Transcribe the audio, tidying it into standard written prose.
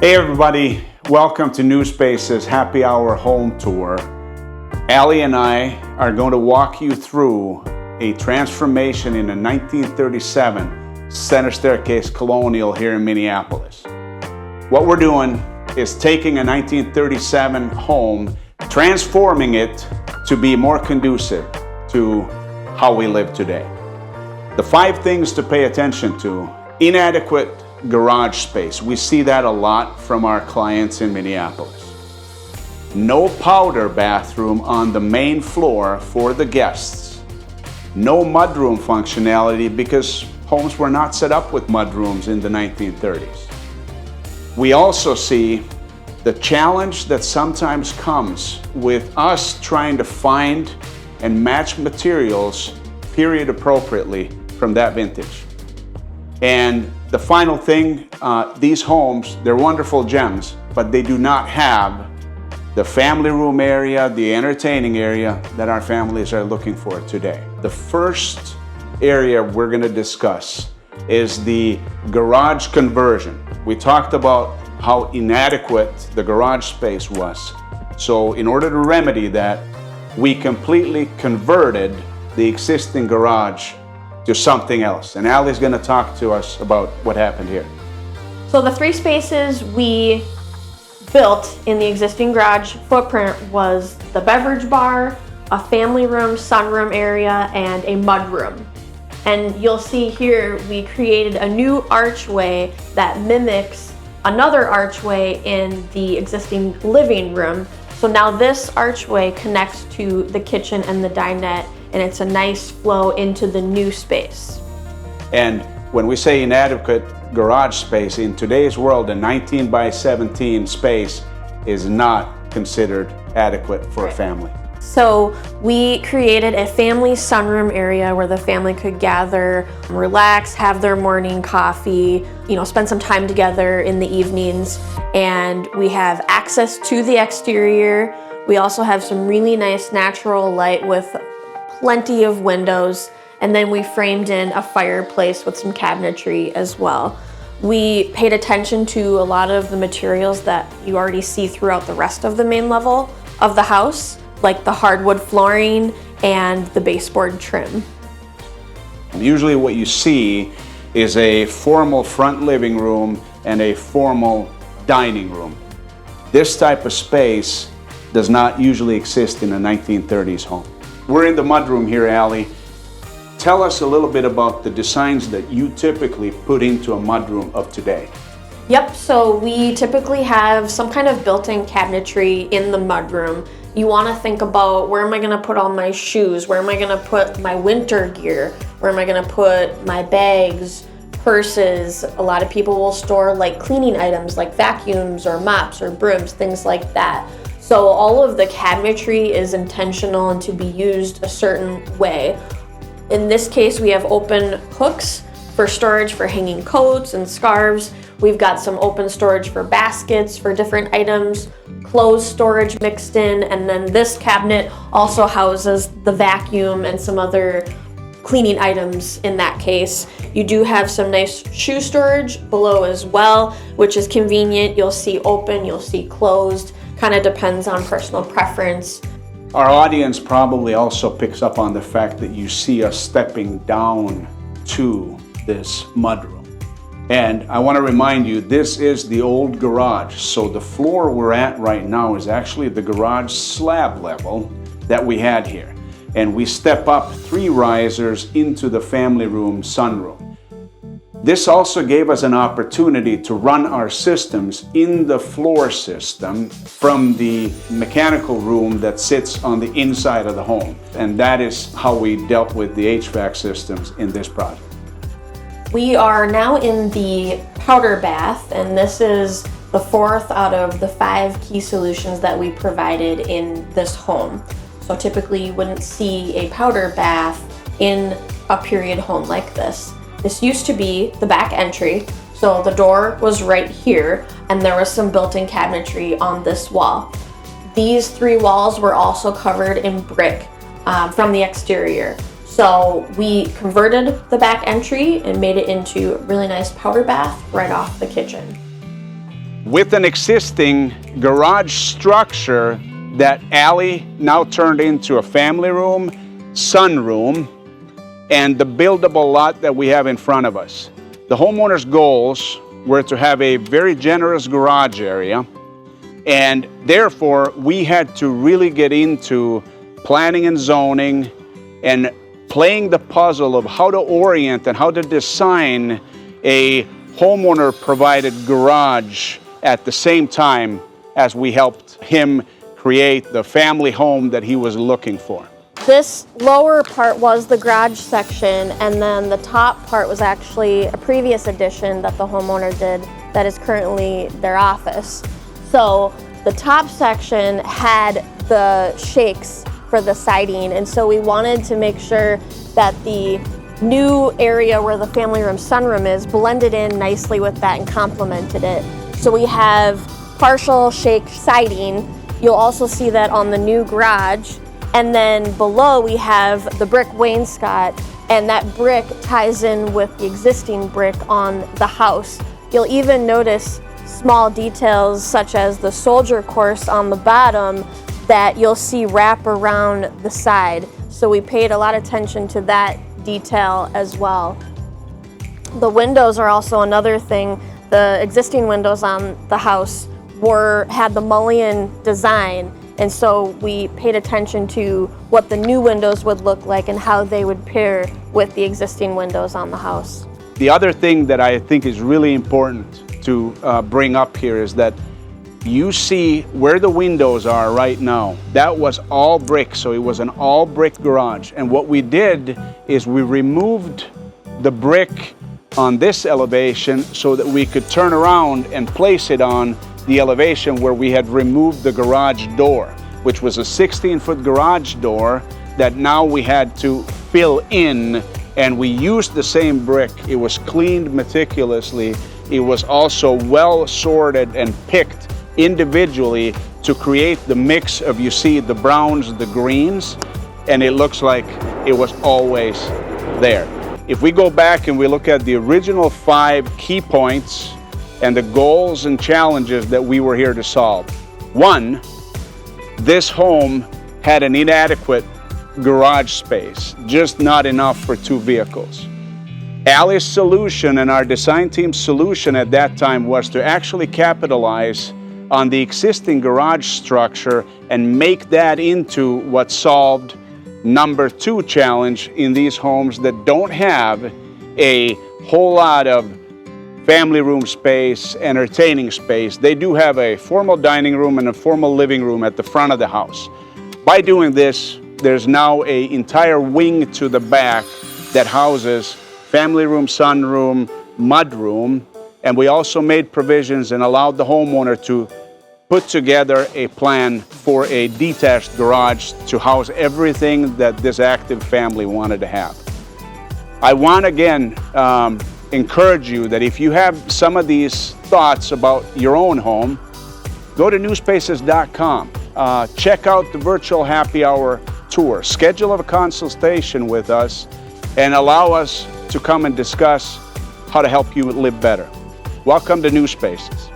Hey everybody, welcome to New Space's Happy Hour Home Tour. Ali and I are going to walk you through a transformation in a 1937 Center Staircase Colonial here in Minneapolis. What we're doing is taking a 1937 home, transforming it to be more conducive to how we live today. The 5 things to pay attention to: inadequate garage space. We see that a lot from our clients in Minneapolis. No powder bathroom on the main floor for the guests. No mudroom functionality because homes were not set up with mudrooms in the 1930s. We also see the challenge that sometimes comes with us trying to find and match materials period appropriately from that vintage. And the final thing, these homes, they're wonderful gems, but they do not have the family room area, the entertaining area that our families are looking for today. The first area we're going to discuss is the garage conversion. We talked about how inadequate the garage space was. So in order to remedy that, we completely converted the existing garage to something else. And Ali's going to talk to us about what happened here. So the 3 spaces we built in the existing garage footprint was the beverage bar, a family room, sunroom area, and a mudroom. And you'll see here we created a new archway that mimics another archway in the existing living room. So now this archway connects to the kitchen and the dinette, and it's a nice flow into the new space. And when we say inadequate garage space, in today's world, a 19 by 17 space is not considered adequate for a family. So we created a family sunroom area where the family could gather, relax, have their morning coffee, spend some time together in the evenings. And we have access to the exterior. We also have some really nice natural light with plenty of windows. And then we framed in a fireplace with some cabinetry as well. We paid attention to a lot of the materials that you already see throughout the rest of the main level of the house, like the hardwood flooring and the baseboard trim. Usually what you see is a formal front living room and a formal dining room. This type of space does not usually exist in a 1930s home. We're in the mudroom here, Ali. Tell us a little bit about the designs that you typically put into a mudroom of today. Yep, so we typically have some kind of built-in cabinetry in the mudroom. You want to think about, where am I going to put all my shoes? Where am I going to put my winter gear? Where am I going to put my bags, purses? A lot of people will store like cleaning items like vacuums or mops or brooms, things like that. So all of the cabinetry is intentional and to be used a certain way. In this case, we have open hooks for storage for hanging coats and scarves. We've got some open storage for baskets for different items, closed storage mixed in, and then this cabinet also houses the vacuum and some other cleaning items in that case. You do have some nice shoe storage below as well, which is convenient. You'll see open, you'll see closed, kind of depends on personal preference. Our audience probably also picks up on the fact that you see us stepping down to this mudroom. And I want to remind you, this is the old garage. So the floor we're at right now is actually the garage slab level that we had here. And we step up 3 risers into the family room sunroom. This also gave us an opportunity to run our systems in the floor system from the mechanical room that sits on the inside of the home. And that is how we dealt with the HVAC systems in this project. We are now in the powder bath, and this is the 4th out of the 5 key solutions that we provided in this home. So typically you wouldn't see a powder bath in a period home like this. This used to be the back entry, so the door was right here, and there was some built-in cabinetry on this wall. These 3 walls were also covered in brick from the exterior. So we converted the back entry and made it into a really nice powder bath right off the kitchen. with an existing garage structure that Ali now turned into a family room, sunroom, and the buildable lot that we have in front of us. The homeowner's goals were to have a very generous garage area, and therefore we had to really get into planning and zoning and playing the puzzle of how to orient and how to design a homeowner-provided garage at the same time as we helped him create the family home that he was looking for. This lower part was the garage section, and then the top part was actually a previous addition that the homeowner did that is currently their office. So the top section had the shakes for the siding, and so we wanted to make sure that the new area where the family room sunroom is blended in nicely with that and complemented it. So we have partial shake siding. You'll also see that on the new garage. And then below we have the brick wainscot, and that brick ties in with the existing brick on the house. You'll even notice small details such as the soldier course on the bottom that you'll see wrap around the side. So we paid a lot of attention to that detail as well. The windows are also another thing. The existing windows on the house had the mullion design, and so we paid attention to what the new windows would look like and how they would pair with the existing windows on the house. The other thing that I think is really important to bring up here is that you see where the windows are right now. That was all brick, so it was an all brick garage. And what we did is we removed the brick on this elevation so that we could turn around and place it on the elevation where we had removed the garage door, which was a 16-foot garage door that now we had to fill in, and we used the same brick. It was cleaned meticulously. It was also well sorted and picked individually to create the mix of, you see, the browns, the greens, and it looks like it was always there. If we go back and we look at the original 5 key points and the goals and challenges that we were here to solve. 1, this home had an inadequate garage space, just not enough for 2 vehicles. Ali's solution and our design team's solution at that time was to actually capitalize on the existing garage structure and make that into what solved number 2 challenge in these homes that don't have a whole lot of family room space, entertaining space. They do have a formal dining room and a formal living room at the front of the house. By doing this, there's now an entire wing to the back that houses family room, sunroom, mudroom, and we also made provisions and allowed the homeowner to put together a plan for a detached garage to house everything that this active family wanted to have. I want again encourage you that if you have some of these thoughts about your own home, go to newspaces.com. Check out the virtual happy hour tour. Schedule a consultation with us and allow us to come and discuss how to help you live better. Welcome to New Spaces.